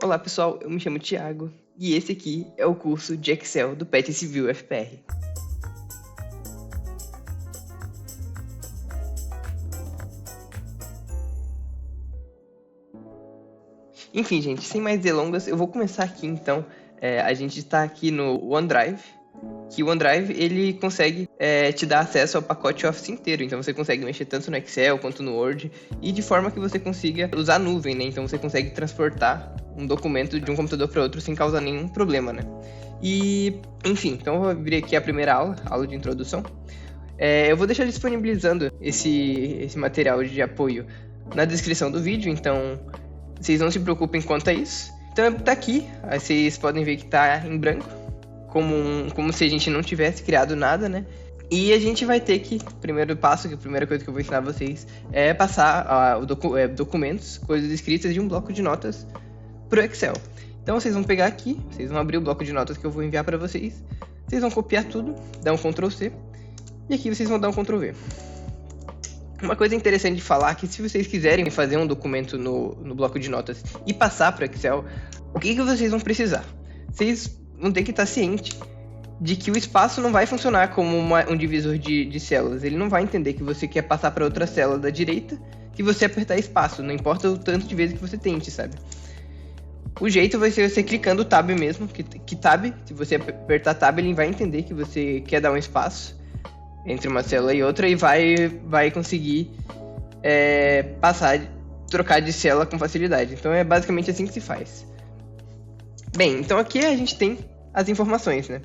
Olá pessoal, eu me chamo Thiago e esse aqui é o curso de Excel do PET Civil FPR. Enfim, gente, sem mais delongas, eu vou começar aqui então. A gente está aqui no OneDrive, que o OneDrive ele consegue te dar acesso ao pacote Office inteiro. Então você consegue mexer tanto no Excel quanto no Word e de forma que você consiga usar a nuvem, né? Então você consegue transportar um documento de um computador para outro sem causar nenhum problema, né? E, enfim, então eu vou abrir aqui a primeira aula de introdução. Eu vou deixar disponibilizando esse material de apoio na descrição do vídeo, então vocês não se preocupem quanto a isso. Então tá aqui, aí vocês podem ver que tá em branco, como se a gente não tivesse criado nada, né? E a gente vai ter que, primeiro passo, que a primeira coisa que eu vou ensinar vocês é passar documentos, coisas escritas de um bloco de notas pro Excel. Então vocês vão pegar aqui, vocês vão abrir o bloco de notas que eu vou enviar para vocês, vocês vão copiar tudo, dar um Ctrl C, e aqui vocês vão dar um Ctrl V. Uma coisa interessante de falar é que se vocês quiserem fazer um documento no bloco de notas e passar para o Excel, o que vocês vão precisar? Vocês vão ter que estar cientes de que o espaço não vai funcionar como um divisor de células. Ele não vai entender que você quer passar para outra célula da direita que você apertar espaço, não importa o tanto de vezes que você tente, sabe? O jeito vai ser você clicando o Tab mesmo, que Tab, se você apertar Tab, ele vai entender que você quer dar um espaço entre uma célula e outra e vai conseguir trocar de célula com facilidade. Então é basicamente assim que se faz. Bem, então aqui a gente tem as informações, né?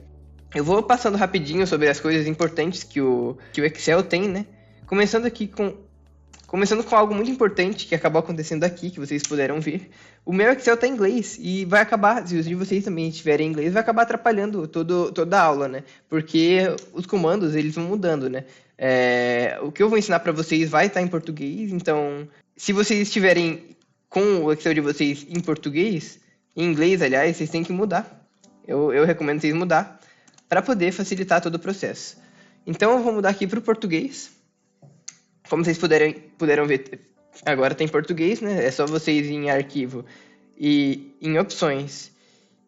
Eu vou passando rapidinho sobre as coisas importantes que o Excel tem, né? Começando com algo muito importante que acabou acontecendo aqui, que vocês puderam ver. O meu Excel está em inglês e vai acabar, se os de vocês também estiverem em inglês, vai acabar atrapalhando toda a aula, né? Porque os comandos, eles vão mudando, né? O que eu vou ensinar para vocês vai estar em português, então se vocês estiverem com o Excel de vocês em português, em inglês, aliás, vocês têm que mudar. Eu recomendo vocês mudar para poder facilitar todo o processo. Então eu vou mudar aqui para o português. Como vocês puderam ver, agora tem português, né? É só vocês ir em arquivo e em opções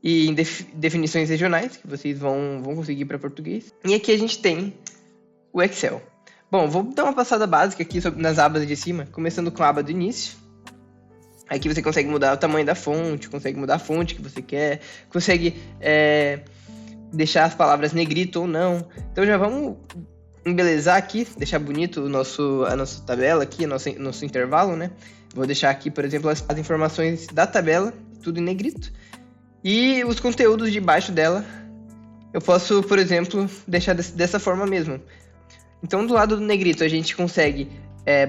e em definições regionais, que vocês vão conseguir para português. E aqui a gente tem o Excel. Bom, vou dar uma passada básica aqui nas abas de cima, começando com a aba do início. Aqui você consegue mudar o tamanho da fonte, consegue mudar a fonte que você quer, consegue deixar as palavras negrito ou não. Então já vamos embelezar aqui, deixar bonito a nossa tabela aqui, nosso intervalo, né? Vou deixar aqui, por exemplo, as informações da tabela, tudo em negrito. E os conteúdos debaixo dela, eu posso, por exemplo, deixar dessa forma mesmo. Então, do lado do negrito, a gente consegue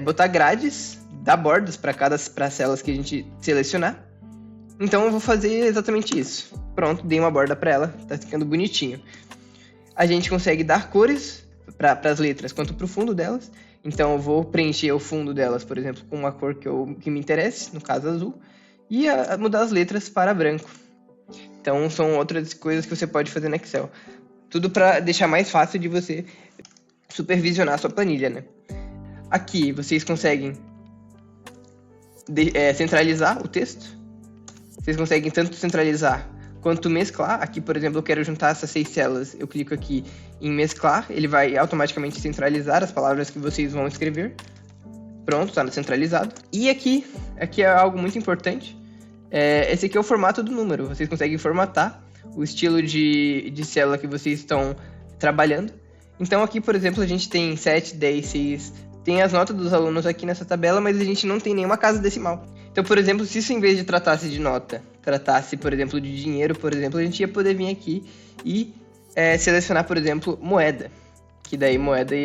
botar grades, dar bordas para as células que a gente selecionar. Então, eu vou fazer exatamente isso. Pronto, dei uma borda para ela, tá ficando bonitinho. A gente consegue dar cores para as letras quanto para o fundo delas. Então eu vou preencher o fundo delas, por exemplo, com uma cor que me interesse, no caso azul, e mudar as letras para branco. Então são outras coisas que você pode fazer no Excel. Tudo para deixar mais fácil de você supervisionar a sua planilha, né? Aqui vocês conseguem centralizar o texto. Vocês conseguem tanto centralizar quanto mesclar. Aqui, por exemplo, eu quero juntar essas 6 células. Eu clico aqui em mesclar. Ele vai automaticamente centralizar as palavras que vocês vão escrever. Pronto, está centralizado. E aqui é algo muito importante. Esse aqui é o formato do número. Vocês conseguem formatar o estilo de célula que vocês estão trabalhando. Então aqui, por exemplo, a gente tem 7, 10, 6... Tem as notas dos alunos aqui nessa tabela, mas a gente não tem nenhuma casa decimal. Então, por exemplo, se isso em vez de tratasse de nota, tratasse, por exemplo, de dinheiro, por exemplo, a gente ia poder vir aqui e selecionar, por exemplo, moeda. Que daí moeda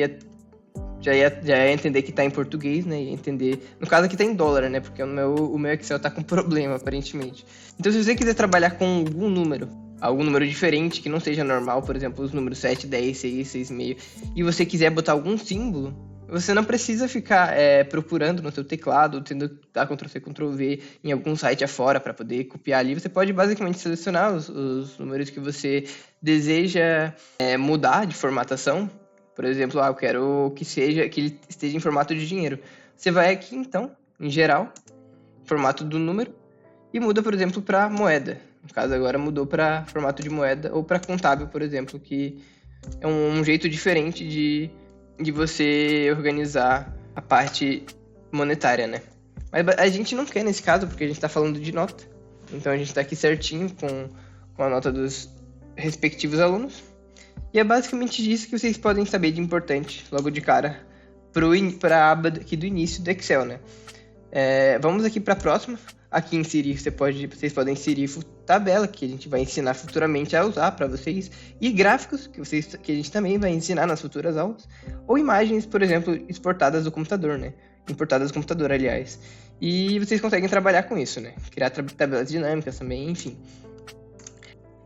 já ia entender que está em português, né? Ia entender... No caso aqui está em dólar, né? Porque o meu Excel está com problema, aparentemente. Então, se você quiser trabalhar com algum número diferente, que não seja normal, por exemplo, os números 7, 10, 6, 6,5, e você quiser botar algum símbolo, você não precisa ficar procurando no seu teclado, tendo dar Ctrl+C, Ctrl+V em algum site afora para poder copiar ali. Você pode basicamente selecionar os números que você deseja mudar de formatação. Por exemplo, eu quero que ele esteja em formato de dinheiro. Você vai aqui, então, em geral, formato do número, e muda, por exemplo, para moeda. No caso, agora mudou para formato de moeda ou para contábil, por exemplo, que é um jeito diferente de você organizar a parte monetária, né? Mas a gente não quer nesse caso, porque a gente está falando de nota. Então a gente está aqui certinho com a nota dos respectivos alunos. E é basicamente isso que vocês podem saber de importante, logo de cara, para a aba aqui do início do Excel, né? Vamos aqui para a próxima. Aqui inserir, vocês podem inserir tabela, que a gente vai ensinar futuramente a usar para vocês, e gráficos, que a gente também vai ensinar nas futuras aulas, ou imagens, por exemplo, exportadas do computador, né? Importadas do computador, aliás. E vocês conseguem trabalhar com isso, né? Criar tabelas dinâmicas também, enfim.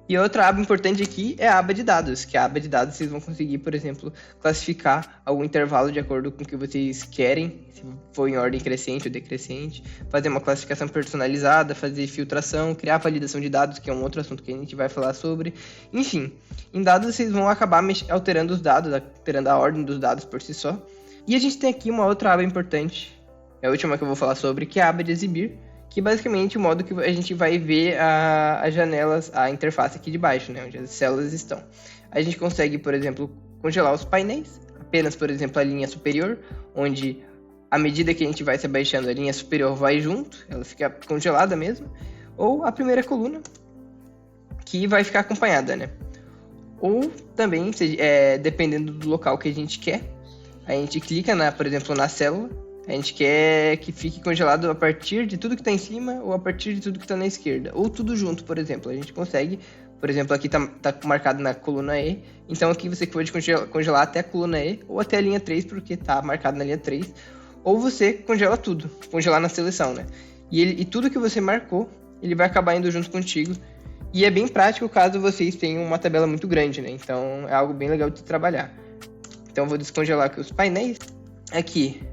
E outra aba importante aqui é a aba de dados, que a aba de dados vocês vão conseguir, por exemplo, classificar algum intervalo de acordo com o que vocês querem, se for em ordem crescente ou decrescente, fazer uma classificação personalizada, fazer filtração, criar validação de dados, que é um outro assunto que a gente vai falar sobre. Enfim, em dados vocês vão acabar alterando os dados, alterando a ordem dos dados por si só. E a gente tem aqui uma outra aba importante, é a última que eu vou falar sobre, que é a aba de exibir, que basicamente é o modo que a gente vai ver as janelas, a interface aqui de baixo, né, onde as células estão. A gente consegue, por exemplo, congelar os painéis, apenas, por exemplo, a linha superior, onde à medida que a gente vai se abaixando, a linha superior vai junto, ela fica congelada mesmo, ou a primeira coluna, que vai ficar acompanhada, né. Ou também, dependendo do local que a gente quer, a gente clica, por exemplo, na célula. A gente quer que fique congelado a partir de tudo que está em cima ou a partir de tudo que está na esquerda. Ou tudo junto, por exemplo. A gente consegue, por exemplo, aqui tá marcado na coluna E. Então aqui você pode congelar até a coluna E ou até a linha 3, porque está marcado na linha 3. Ou você congela tudo, congelar na seleção, né? E tudo que você marcou, ele vai acabar indo junto contigo. E é bem prático caso vocês tenham uma tabela muito grande, né? Então é algo bem legal de trabalhar. Então eu vou descongelar aqui os painéis. Aqui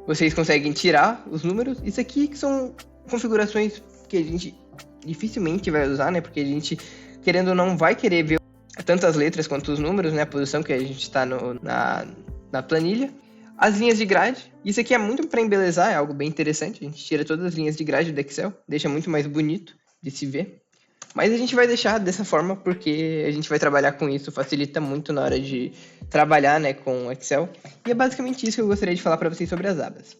vocês conseguem tirar os números. Isso aqui que são configurações que a gente dificilmente vai usar, né? Porque a gente, querendo ou não, vai querer ver tanto as letras quanto os números, né? A posição que a gente está na planilha. As linhas de grade. Isso aqui é muito para embelezar, é algo bem interessante. A gente tira todas as linhas de grade do Excel, deixa muito mais bonito de se ver. Mas a gente vai deixar dessa forma porque a gente vai trabalhar com isso, facilita muito na hora de trabalhar, né, com o Excel. E é basicamente isso que eu gostaria de falar para vocês sobre as abas.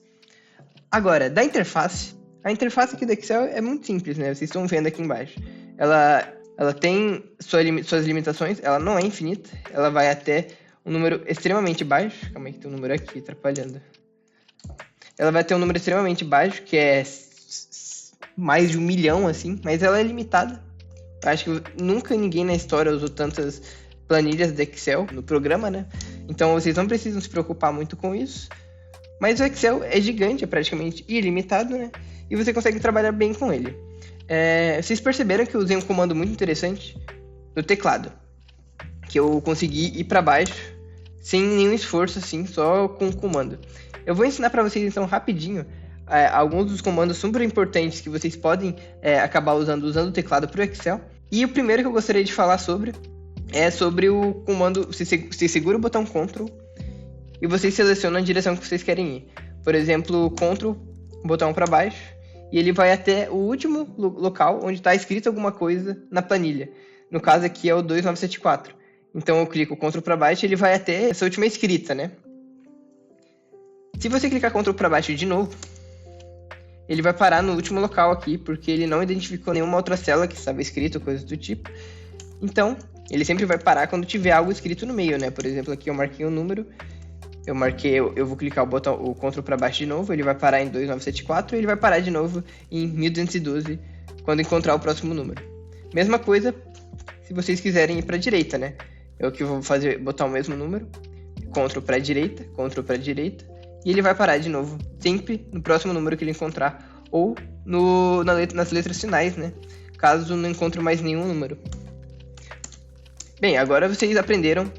Agora, da interface. A interface aqui do Excel é muito simples, né? Vocês estão vendo aqui embaixo. Ela tem suas limitações, ela não é infinita, ela vai até um número extremamente baixo. Calma aí que tem um número aqui atrapalhando. Ela vai ter um número extremamente baixo, que é mais de 1 milhão, assim, mas ela é limitada. Acho que nunca ninguém na história usou tantas planilhas do Excel no programa, né? Então vocês não precisam se preocupar muito com isso. Mas o Excel é gigante, é praticamente ilimitado, né? E você consegue trabalhar bem com ele. Vocês perceberam que eu usei um comando muito interessante no teclado. Que eu consegui ir para baixo sem nenhum esforço, assim, só com o comando. Eu vou ensinar para vocês, então, rapidinho, alguns dos comandos super importantes que vocês podem acabar usando o teclado para o Excel. E o primeiro que eu gostaria de falar sobre é sobre o comando. Você segura o botão Ctrl e vocês selecionam a direção que vocês querem ir. Por exemplo, Ctrl, botão para baixo, e ele vai até o último local onde está escrito alguma coisa na planilha. No caso aqui é o 2974. Então eu clico Ctrl para baixo e ele vai até essa última escrita, né? Se você clicar Ctrl para baixo de novo, ele vai parar no último local aqui, porque ele não identificou nenhuma outra célula que estava escrito, coisa do tipo. Então, ele sempre vai parar quando tiver algo escrito no meio, né? Por exemplo, aqui eu marquei um número, eu vou clicar o Ctrl para baixo de novo, ele vai parar em 2974 e ele vai parar de novo em 1212 quando encontrar o próximo número. Mesma coisa se vocês quiserem ir para a direita, né? Eu aqui vou botar o mesmo número, Ctrl para a direita, e ele vai parar de novo, sempre no próximo número que ele encontrar, ou nas letras finais, né? Caso não encontre mais nenhum número. Bem, agora vocês aprenderam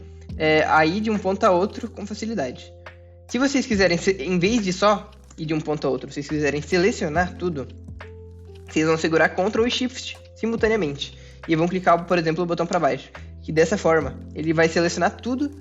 a ir de um ponto a outro com facilidade. Se vocês quiserem, em vez de só ir de um ponto a outro, vocês quiserem selecionar tudo, vocês vão segurar Ctrl e Shift simultaneamente. E vão clicar, por exemplo, o botão para baixo. Que dessa forma, ele vai selecionar tudo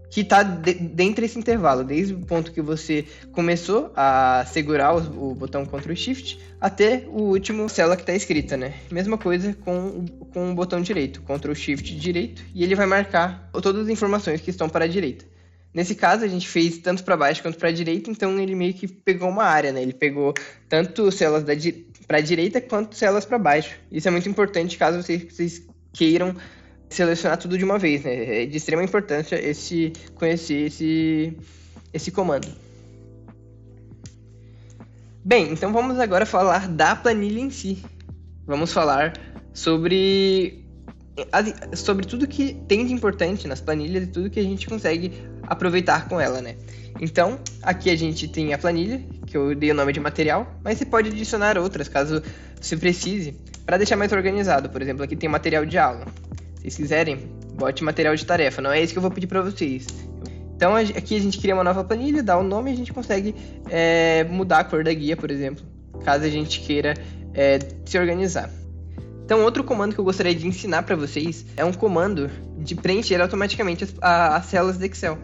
que está dentro desse intervalo, desde o ponto que você começou a segurar o botão Ctrl Shift até o último célula que está escrita, né? Mesma coisa com o botão direito, Ctrl Shift direito, e ele vai marcar todas as informações que estão para a direita. Nesse caso, a gente fez tanto para baixo quanto para a direita, então ele meio que pegou uma área, né? Ele pegou tanto células para a direita quanto células para baixo. Isso é muito importante caso vocês queiram selecionar tudo de uma vez, né? É de extrema importância conhecer esse comando. Bem, então vamos agora falar da planilha em si. Vamos falar sobre tudo que tem de importante nas planilhas e tudo que a gente consegue aproveitar com ela, né? Então, aqui a gente tem a planilha, que eu dei o nome de material, mas você pode adicionar outras, caso você precise, para deixar mais organizado. Por exemplo, aqui tem material de aula. Se vocês quiserem, bote material de tarefa, não é isso que eu vou pedir para vocês. Então, aqui a gente cria uma nova planilha, dá o nome e a gente consegue mudar a cor da guia, por exemplo, caso a gente queira se organizar. Então, outro comando que eu gostaria de ensinar para vocês é um comando de preencher automaticamente as células do Excel.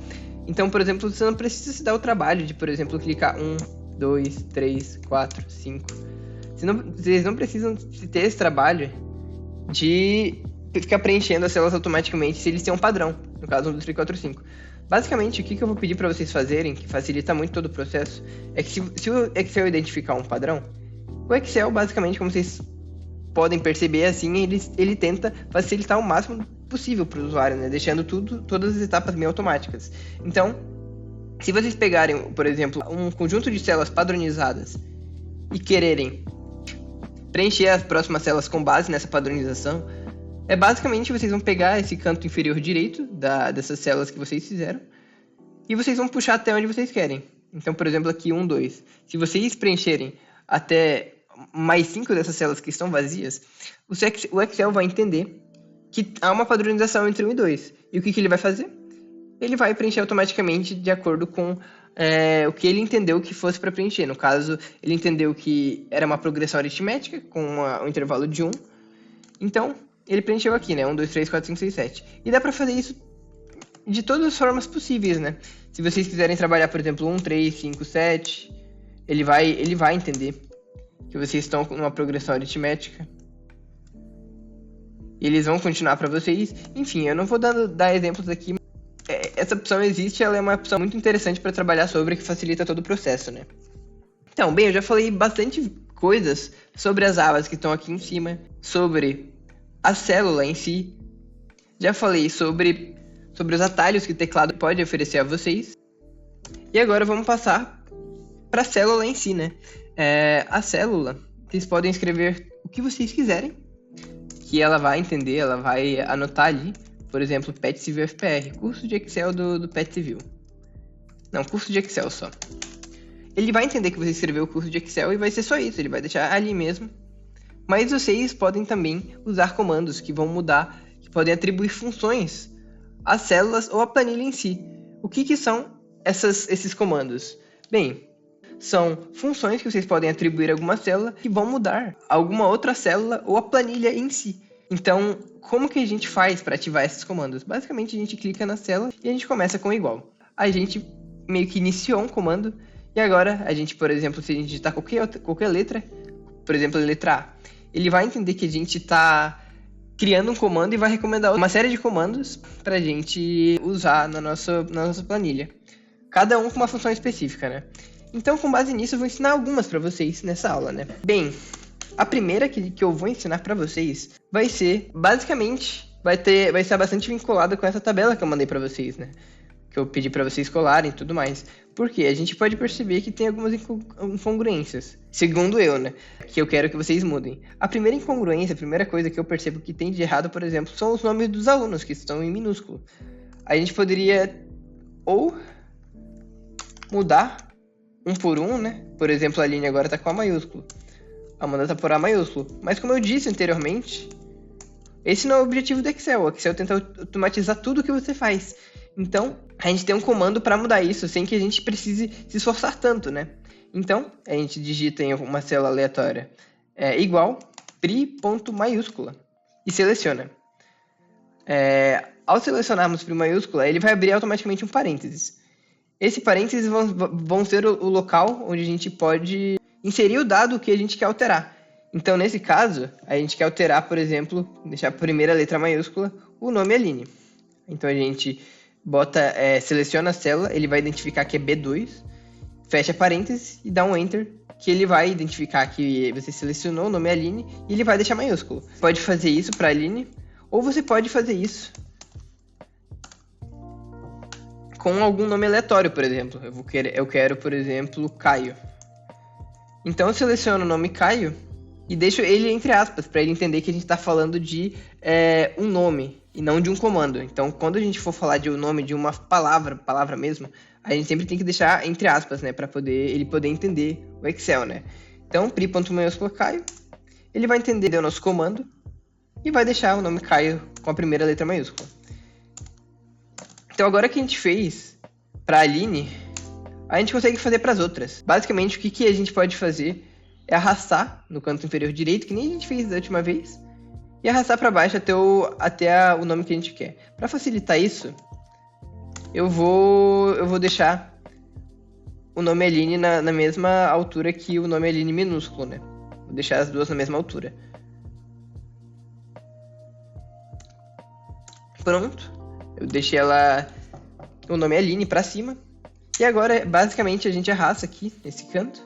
Então, por exemplo, você não precisa se dar o trabalho de, por exemplo, clicar 1, 2, 3, 4, 5. Vocês não precisam ter esse trabalho de ficar preenchendo as células automaticamente se eles têm um padrão, no caso 1, 2, 3, 4, 5. Basicamente, o que eu vou pedir para vocês fazerem, que facilita muito todo o processo, é que se o Excel identificar um padrão, o Excel, basicamente, como vocês podem perceber, assim, ele tenta facilitar o máximo possível para o usuário, né? Deixando todas as etapas meio automáticas. Então, se vocês pegarem, por exemplo, um conjunto de células padronizadas e quererem preencher as próximas células com base nessa padronização, basicamente vocês vão pegar esse canto inferior direito dessas células que vocês fizeram e vocês vão puxar até onde vocês querem. Então, por exemplo, aqui 1, 2. Se vocês preencherem até mais 5 dessas células que estão vazias, o Excel vai entender que há uma padronização entre 1 e 2. E o que ele vai fazer? Ele vai preencher automaticamente de acordo com o que ele entendeu que fosse para preencher. No caso, ele entendeu que era uma progressão aritmética com um intervalo de 1. Então, ele preencheu aqui, né? 1, 2, 3, 4, 5, 6, 7. E dá para fazer isso de todas as formas possíveis, né? Se vocês quiserem trabalhar, por exemplo, 1, 3, 5, 7, ele vai entender que vocês estão numa progressão aritmética. E eles vão continuar para vocês. Enfim, eu não vou dar exemplos aqui. Essa opção existe, ela é uma opção muito interessante para trabalhar sobre, que facilita todo o processo, né? Então, bem, eu já falei bastante coisas sobre as abas que estão aqui em cima, sobre a célula em si. Já falei sobre os atalhos que o teclado pode oferecer a vocês. E agora vamos passar para a célula em si, né? A célula, vocês podem escrever o que vocês quiserem, que ela vai entender, ela vai anotar ali. Por exemplo, PET Civil FPR, curso de Excel do PET Civil. Não, curso de Excel só. Ele vai entender que você escreveu o curso de Excel e vai ser só isso, ele vai deixar ali mesmo. Mas vocês podem também usar comandos que vão mudar, que podem atribuir funções às células ou à planilha em si. O que são esses comandos? Bem, são funções que vocês podem atribuir a alguma célula que vão mudar alguma outra célula ou a planilha em si. Então, como que a gente faz para ativar esses comandos? Basicamente, a gente clica na célula e a gente começa com igual. A gente meio que iniciou um comando e agora a gente, por exemplo, se a gente digitar qualquer letra, por exemplo, a letra A, ele vai entender que a gente está criando um comando e vai recomendar uma série de comandos para a gente usar na nossa planilha. Cada um com uma função específica, né? Então, com base nisso, eu vou ensinar algumas para vocês nessa aula, né? Bem, a primeira que eu vou ensinar para vocês vai ser, basicamente, vai estar bastante vinculada com essa tabela que eu mandei para vocês, né? Que eu pedi para vocês colarem e tudo mais. Porque a gente pode perceber que tem algumas incongruências, segundo eu, né? Que eu quero que vocês mudem. A primeira incongruência, a primeira coisa que eu percebo que tem de errado, por exemplo, são os nomes dos alunos, que estão em minúsculo. A gente poderia ou mudar um por um, né? Por exemplo, a Aline agora está com A maiúsculo. A Amanda está por A maiúsculo. Mas como eu disse anteriormente, esse não é o objetivo do Excel. O Excel tenta automatizar tudo o que você faz. Então, a gente tem um comando para mudar isso, sem que a gente precise se esforçar tanto, né? Então, a gente digita em uma célula aleatória igual pri.maiúscula e seleciona. Ao selecionarmos primo maiúscula, ele vai abrir automaticamente um parênteses. Esse parênteses vão ser o local onde a gente pode inserir o dado que a gente quer alterar. Então, nesse caso, a gente quer alterar, por exemplo, deixar a primeira letra maiúscula, o nome Aline. Então, a gente seleciona a célula, ele vai identificar que é B2, fecha parênteses e dá um Enter, que ele vai identificar que você selecionou o nome Aline e ele vai deixar maiúsculo. Pode fazer isso para Aline, ou você pode fazer isso com algum nome aleatório, por exemplo. Eu quero, por exemplo, Caio. Então eu seleciono o nome Caio e deixo ele entre aspas, para ele entender que a gente está falando de um nome e não de um comando. Então, quando a gente for falar de um nome de uma palavra mesmo, a gente sempre tem que deixar entre aspas, né, para ele poder entender o Excel, né? Então, pri.maiúscula Caio, ele vai entender o nosso comando e vai deixar o nome Caio com a primeira letra maiúscula. Então, agora que a gente fez para a Aline, a gente consegue fazer para as outras. Basicamente, o que a gente pode fazer é arrastar no canto inferior direito, que nem a gente fez da última vez, e arrastar para baixo até o nome que a gente quer. Para facilitar isso, eu vou deixar o nome Aline na mesma altura que o nome Aline minúsculo, né? Vou deixar as duas na mesma altura. Pronto. Eu deixei o nome Aline para cima. E agora, basicamente, a gente arrasta aqui, nesse canto,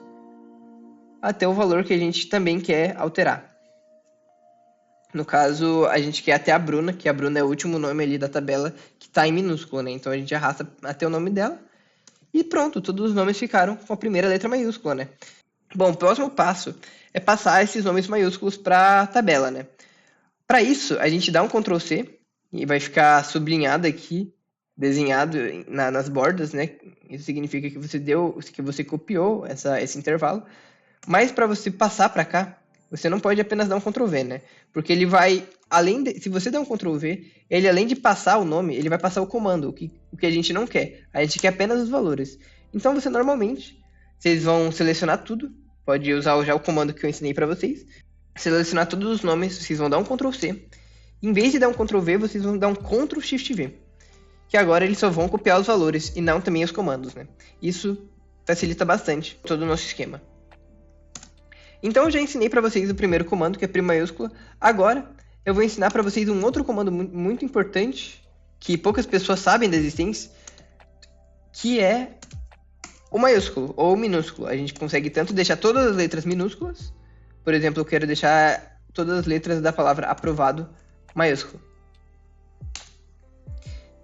até o valor que a gente também quer alterar. No caso, a gente quer até a Bruna, que a Bruna é o último nome ali da tabela que está em minúsculo, né? Então a gente arrasta até o nome dela. E pronto, todos os nomes ficaram com a primeira letra maiúscula, né? Bom, o próximo passo é passar esses nomes maiúsculos para a tabela, né? Para isso, a gente dá um Ctrl C e vai ficar sublinhado aqui, desenhado nas bordas, né? Isso significa que você copiou esse intervalo. Mas para você passar para cá, você não pode apenas dar um Ctrl V, né? Porque ele vai, se você der um Ctrl V, ele além de passar o nome, ele vai passar o comando, o que a gente não quer. A gente quer apenas os valores. Então vocês vão selecionar tudo, pode usar já o comando que eu ensinei para vocês. Selecionar todos os nomes, vocês vão dar um Ctrl C. Em vez de dar um Ctrl V, vocês vão dar um Ctrl Shift V. Que agora eles só vão copiar os valores e não também os comandos, né? Isso facilita bastante todo o nosso esquema. Então eu já ensinei para vocês o primeiro comando, que é primo maiúscula. Agora eu vou ensinar para vocês um outro comando muito importante, que poucas pessoas sabem da existência, que é o maiúsculo ou o minúsculo. A gente consegue tanto deixar todas as letras minúsculas, por exemplo, eu quero deixar todas as letras da palavra aprovado maiúsculo.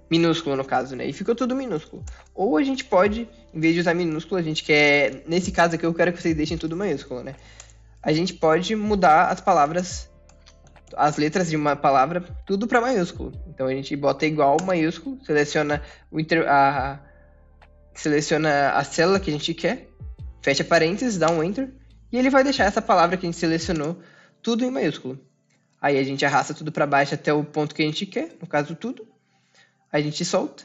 Minúsculo no caso, né? E ficou tudo minúsculo. Ou a gente pode, em vez de usar minúsculo, a gente quer... Nesse caso aqui eu quero que vocês deixem tudo maiúsculo, né? A gente pode mudar as letras de uma palavra, tudo para maiúsculo. Então a gente bota igual maiúsculo, seleciona a célula que a gente quer, fecha parênteses, dá um Enter, e ele vai deixar essa palavra que a gente selecionou tudo em maiúsculo. Aí a gente arrasta tudo para baixo até o ponto que a gente quer, no caso tudo. A gente solta.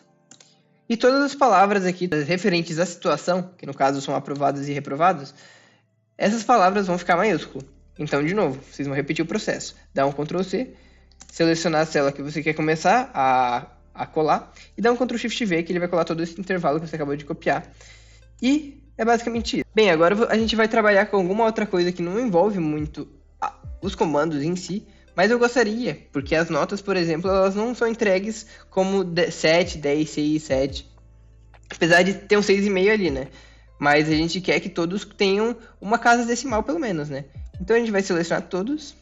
E todas as palavras aqui referentes à situação, que no caso são aprovados e reprovados, essas palavras vão ficar maiúsculo. Então, de novo, vocês vão repetir o processo. Dá um Ctrl C, selecionar a célula que você quer começar a colar, e dá um Ctrl Shift V, que ele vai colar todo esse intervalo que você acabou de copiar. E é basicamente isso. Bem, agora a gente vai trabalhar com alguma outra coisa que não envolve muito os comandos em si, mas eu gostaria, porque as notas, por exemplo, elas não são entregues como 7, 10, 6, 7. Apesar de ter um 6,5 ali, né? Mas a gente quer que todos tenham uma casa decimal, pelo menos, né? Então a gente vai selecionar todos.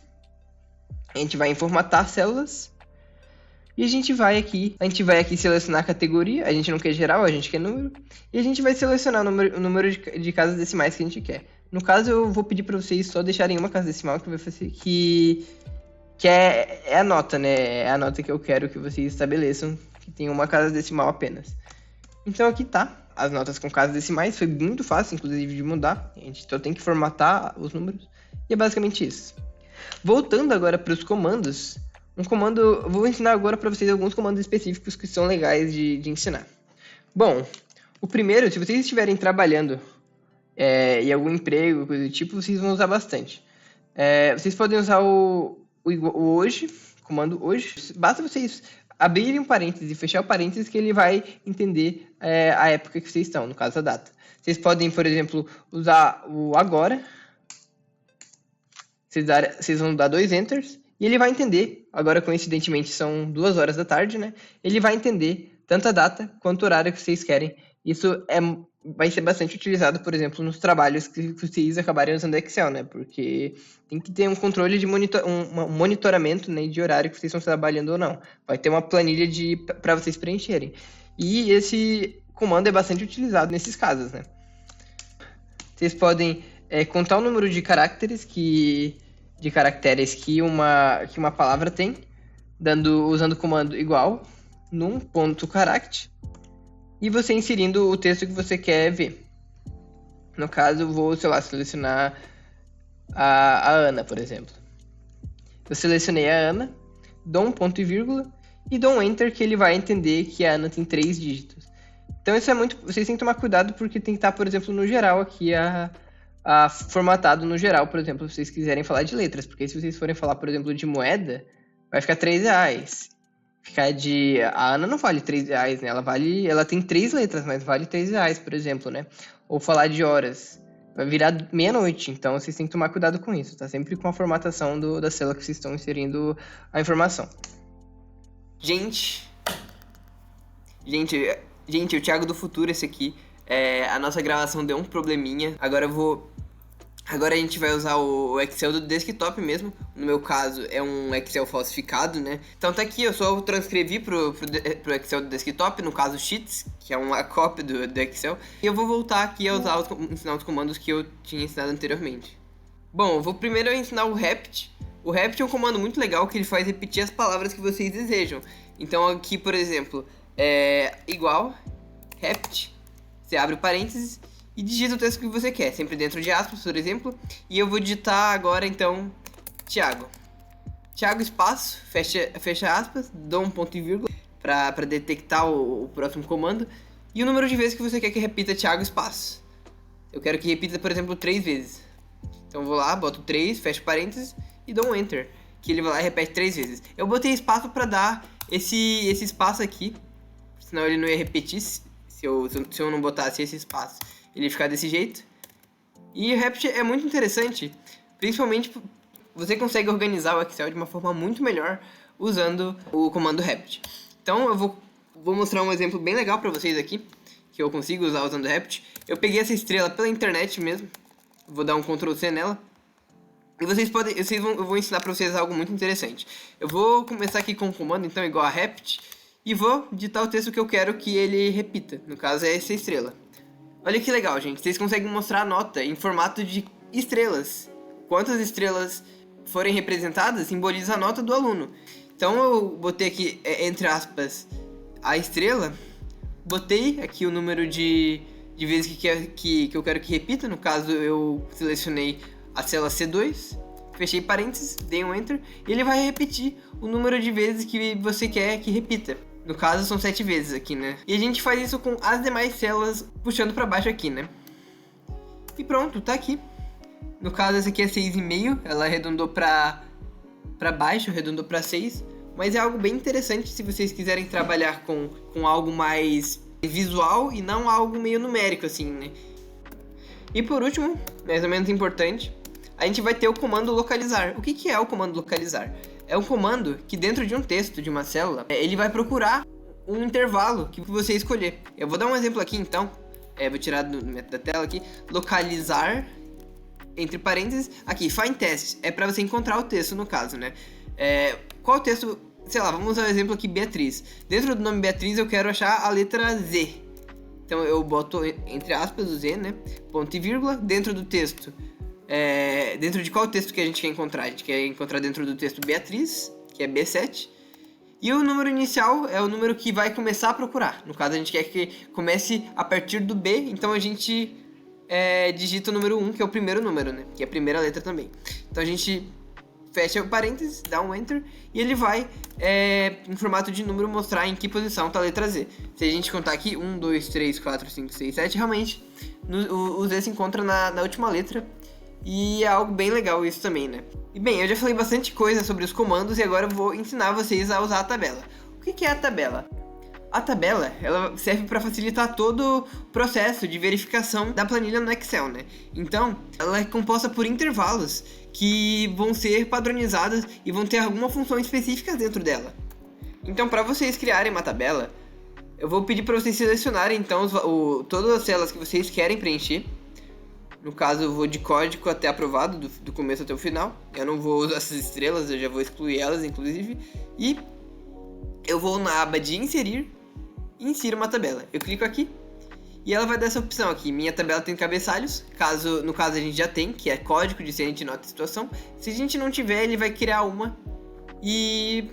A gente vai em formatar células. E a gente vai aqui selecionar a categoria. A gente não quer geral, a gente quer número. E a gente vai selecionar o número de casas decimais que a gente quer. No caso, eu vou pedir para vocês só deixarem uma casa decimal que vai fazer que é a nota, né? É a nota que eu quero que vocês estabeleçam, que tem uma casa decimal apenas. Então aqui tá as notas com casas decimais, foi muito fácil, inclusive, de mudar. A gente só tem que formatar os números. E é basicamente isso. Voltando agora para os comandos, eu vou ensinar agora para vocês alguns comandos específicos que são legais de ensinar. Bom, o primeiro, se vocês estiverem trabalhando em algum emprego, coisa do tipo, vocês vão usar bastante. Vocês podem usar o hoje, comando hoje. Basta vocês abrir um parênteses e fechar o parênteses que ele vai entender a época que vocês estão, no caso a data. Vocês podem, por exemplo, usar o agora. Vocês vão dar 2 enters e ele vai entender. Agora, coincidentemente, são 2 horas da tarde, né? Ele vai entender tanto a data quanto o horário que vocês querem. Isso vai ser bastante utilizado, por exemplo, nos trabalhos que vocês acabarem usando Excel, né? Porque tem que ter um controle de monitoramento, né, de horário que vocês estão trabalhando ou não. Vai ter uma planilha para vocês preencherem. E esse comando é bastante utilizado nesses casos, né? Vocês podem contar o número de caracteres que uma palavra tem, usando o comando igual num.charact e você inserindo o texto que você quer ver. No caso, eu vou, selecionar a Ana, por exemplo. Eu selecionei a Ana, dou um ponto e vírgula e dou um enter, que ele vai entender que a Ana tem 3 dígitos. Então isso vocês têm que tomar cuidado, porque tem que estar, por exemplo, no geral aqui formatado no geral, por exemplo, se vocês quiserem falar de letras, porque se vocês forem falar, por exemplo, de moeda, vai ficar R$3. A Ana não vale R$3, né? Ela tem 3 letras, mas vale R$3, por exemplo, né? Ou falar de horas, vai virar meia-noite, então vocês têm que tomar cuidado com isso, tá? Sempre com a formatação da célula que vocês estão inserindo a informação. Gente, o Thiago do futuro, esse aqui. A nossa gravação deu um probleminha. Agora a gente vai usar o Excel do desktop mesmo. No meu caso, é um Excel falsificado, né? Então tá aqui, eu só transcrevi pro Excel do desktop, no caso Sheets, que é uma cópia do Excel. E eu vou voltar aqui a ensinar os comandos que eu tinha ensinado anteriormente. Bom, eu vou primeiro ensinar o rept. O rept é um comando muito legal que ele faz repetir as palavras que vocês desejam. Então aqui, por exemplo, igual, rept, você abre o parênteses e digita o texto que você quer, sempre dentro de aspas, por exemplo. E eu vou digitar agora, então, Thiago espaço, fecha aspas, dou um ponto e vírgula para detectar o próximo comando. E o número de vezes que você quer que repita Thiago espaço. Eu quero que repita, por exemplo, 3 vezes. Então eu vou lá, boto 3, fecho parênteses e dou um enter, que ele vai lá e repete 3 vezes. Eu botei espaço para dar esse espaço aqui, senão ele não ia repetir se eu não botasse esse espaço. Ele ia ficar desse jeito. E o rept é muito interessante, principalmente você consegue organizar o Excel de uma forma muito melhor usando o comando rept. Então eu vou mostrar um exemplo bem legal para vocês aqui, que eu consigo usar usando o rept. Eu peguei essa estrela pela internet mesmo, vou dar um Ctrl C nela. E eu vou ensinar para vocês algo muito interessante. Eu vou começar aqui com o comando, então, igual a rept, e vou digitar o texto que eu quero que ele repita. No caso é essa estrela. Olha que legal, gente. Vocês conseguem mostrar a nota em formato de estrelas. Quantas estrelas forem representadas simboliza a nota do aluno. Então eu botei aqui, entre aspas, a estrela. Botei aqui o número de vezes que eu quero que repita. No caso eu selecionei a célula C2. Fechei parênteses, dei um enter. E ele vai repetir o número de vezes que você quer que repita. No caso, são 7 vezes aqui, né? E a gente faz isso com as demais células puxando pra baixo aqui, né? E pronto, tá aqui. No caso, essa aqui é 6,5. Ela arredondou pra baixo, arredondou pra 6. Mas é algo bem interessante se vocês quiserem trabalhar com algo mais visual e não algo meio numérico, assim, né? E por último, mais ou menos importante, a gente vai ter o comando localizar. O que é o comando localizar? É um comando que dentro de um texto de uma célula, ele vai procurar um intervalo que você escolher. Eu vou dar um exemplo aqui então, vou tirar da tela aqui, localizar, entre parênteses, aqui, find test, é para você encontrar o texto no caso, né? Qual texto, sei lá, vamos usar o exemplo aqui, Beatriz. Dentro do nome Beatriz eu quero achar a letra Z. Então eu boto entre aspas o Z, né? Ponto e vírgula, dentro do texto. Dentro de qual texto que a gente quer encontrar? A gente quer encontrar dentro do texto Beatriz, que é B7. E o número inicial é o número que vai começar a procurar. No caso, a gente quer que comece a partir do B, então a gente digita o número 1, que é o primeiro número, né? Que é a primeira letra também. Então a gente fecha o parênteses, dá um enter, e ele vai, em formato de número, mostrar em que posição está a letra Z. Se a gente contar aqui, 1, 2, 3, 4, 5, 6, 7, realmente o Z se encontra na última letra. E é algo bem legal isso também, né? E bem, eu já falei bastante coisa sobre os comandos e agora eu vou ensinar vocês a usar a tabela. O que é a tabela? A tabela, ela serve para facilitar todo o processo de verificação da planilha no Excel, né? Então, ela é composta por intervalos que vão ser padronizados e vão ter alguma função específica dentro dela. Então, para vocês criarem uma tabela, eu vou pedir para vocês selecionarem então todas as células que vocês querem preencher. No caso, eu vou de código até aprovado, do começo até o final. Eu não vou usar essas estrelas, eu já vou excluir elas, inclusive. E eu vou na aba de inserir e insiro uma tabela. Eu clico aqui e ela vai dar essa opção aqui. Minha tabela tem cabeçalhos, no caso a gente já tem, que é código de se nota a situação. Se a gente não tiver, ele vai criar uma e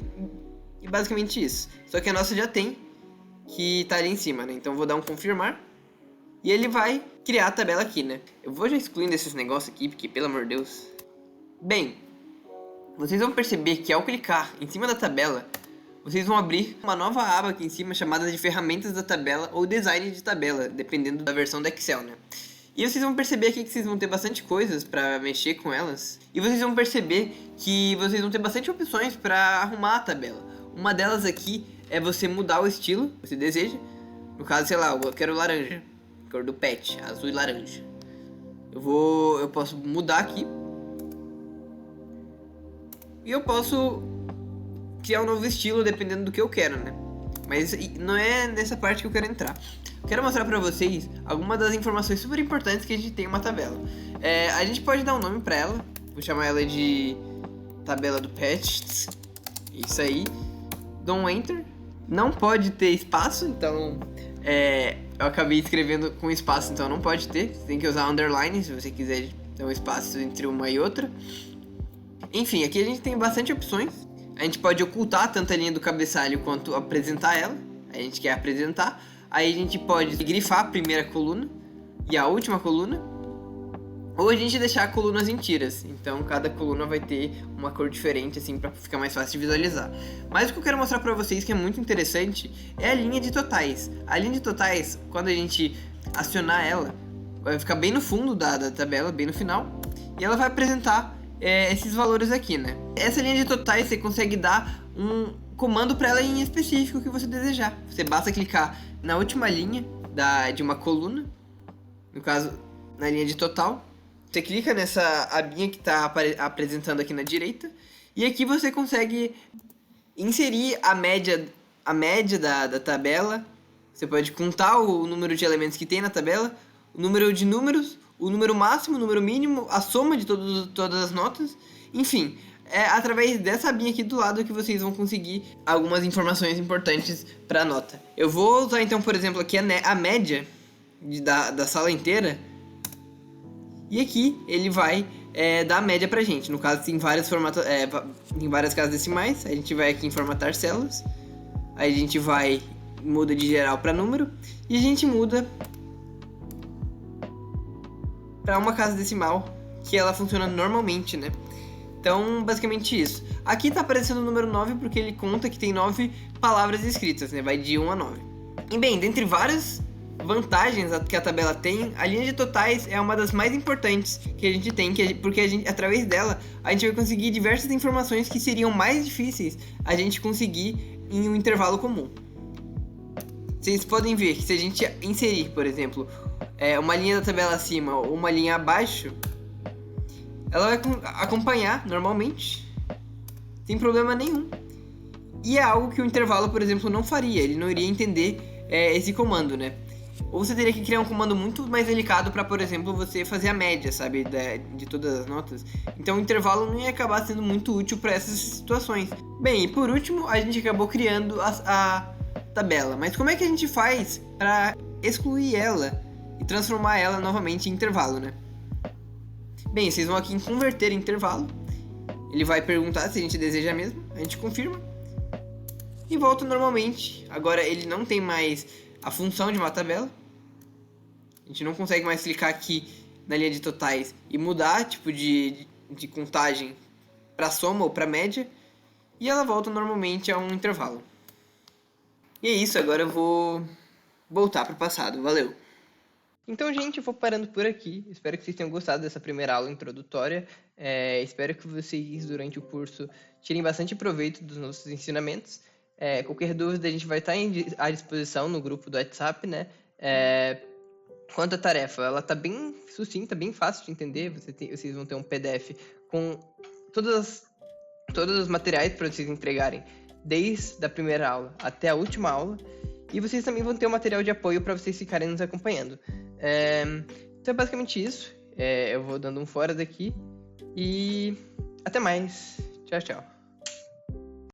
basicamente isso. Só que a nossa já tem, que tá ali em cima, né? Então eu vou dar um confirmar e ele vai criar a tabela aqui, né? Eu vou já excluindo esses negócios aqui, porque pelo amor de Deus. Bem, vocês vão perceber que ao clicar em cima da tabela, vocês vão abrir uma nova aba aqui em cima chamada de ferramentas da tabela ou design de tabela, dependendo da versão do Excel, né? E vocês vão perceber aqui que vocês vão ter bastante coisas para mexer com elas. E vocês vão perceber que vocês vão ter bastante opções para arrumar a tabela. Uma delas aqui é você mudar o estilo que você deseja. No caso, sei lá, eu quero laranja, cor do pet, azul e laranja. Eu posso mudar aqui. E eu posso criar um novo estilo dependendo do que eu quero, né? Mas não é nessa parte que eu quero entrar. Eu quero mostrar pra vocês algumas das informações super importantes que a gente tem em uma tabela. A gente pode dar um nome pra ela. Vou chamar ela de tabela do pet. Isso aí. Dou um enter. Não pode ter espaço, então eu acabei escrevendo com espaço, então não pode ter. Você tem que usar underline se você quiser dar um espaço entre uma e outra. Enfim, aqui a gente tem bastante opções. A gente pode ocultar tanto a linha do cabeçalho quanto apresentar ela. A gente quer apresentar. Aí a gente pode grifar a primeira coluna e a última coluna. Ou a gente deixar colunas em tiras. Então cada coluna vai ter uma cor diferente, assim, pra ficar mais fácil de visualizar. Mas o que eu quero mostrar pra vocês, que é muito interessante, é a linha de totais. A linha de totais, quando a gente acionar ela, vai ficar bem no fundo da tabela, bem no final. E ela vai apresentar esses valores aqui, né? Essa linha de totais você consegue dar um comando para ela em específico que você desejar. Você basta clicar na última linha de uma coluna, no caso na linha de total. Você clica nessa abinha que está apresentando aqui na direita e aqui você consegue inserir a média da tabela. Você pode contar o número de elementos que tem na tabela, o número de números, o número máximo, o número mínimo, a soma de todas as notas. Enfim, é através dessa abinha aqui do lado que vocês vão conseguir algumas informações importantes para a nota. Eu vou usar então, por exemplo, aqui a média da sala inteira. E aqui ele vai dar a média pra gente. No caso tem tem várias casas decimais. A gente vai aqui em formatar células. Aí a gente muda de geral para número. E a gente muda para uma casa decimal, que ela funciona normalmente, né? Então, basicamente isso. Aqui tá aparecendo o número 9 porque ele conta que tem 9 palavras escritas, né? Vai de 1 a 9. E bem, dentre várias vantagens que a tabela tem, a linha de totais é uma das mais importantes que a gente tem, porque através dela a gente vai conseguir diversas informações que seriam mais difíceis a gente conseguir em um intervalo comum. Vocês podem ver que se a gente inserir, por exemplo, uma linha da tabela acima ou uma linha abaixo, ela vai acompanhar normalmente, sem problema nenhum. E é algo que o intervalo, por exemplo, não faria. Ele não iria entender esse comando, né? Ou você teria que criar um comando muito mais delicado para, por exemplo, você fazer a média, sabe, de todas as notas. Então o intervalo não ia acabar sendo muito útil para essas situações. Bem, e por último, a gente acabou criando a tabela. Mas como é que a gente faz para excluir ela e transformar ela novamente em intervalo, né? Bem, vocês vão aqui em converter em intervalo. Ele vai perguntar se a gente deseja mesmo. A gente confirma. E volta normalmente. Agora ele não tem mais a função de uma tabela. A gente não consegue mais clicar aqui na linha de totais e mudar tipo de contagem para soma ou para média. E ela volta normalmente a um intervalo. E é isso, agora eu vou voltar para o passado. Valeu! Então, gente, eu vou parando por aqui. Espero que vocês tenham gostado dessa primeira aula introdutória. Espero que vocês, durante o curso, tirem bastante proveito dos nossos ensinamentos. Qualquer dúvida a gente vai estar à disposição no grupo do WhatsApp, né? Quanto à tarefa, ela tá bem sucinta, bem fácil de entender. Vocês vão ter um PDF com todos os materiais para vocês entregarem, desde a primeira aula até a última aula. E vocês também vão ter um material de apoio para vocês ficarem nos acompanhando. Então é basicamente isso. Eu vou dando um fora daqui. E até mais. Tchau, tchau.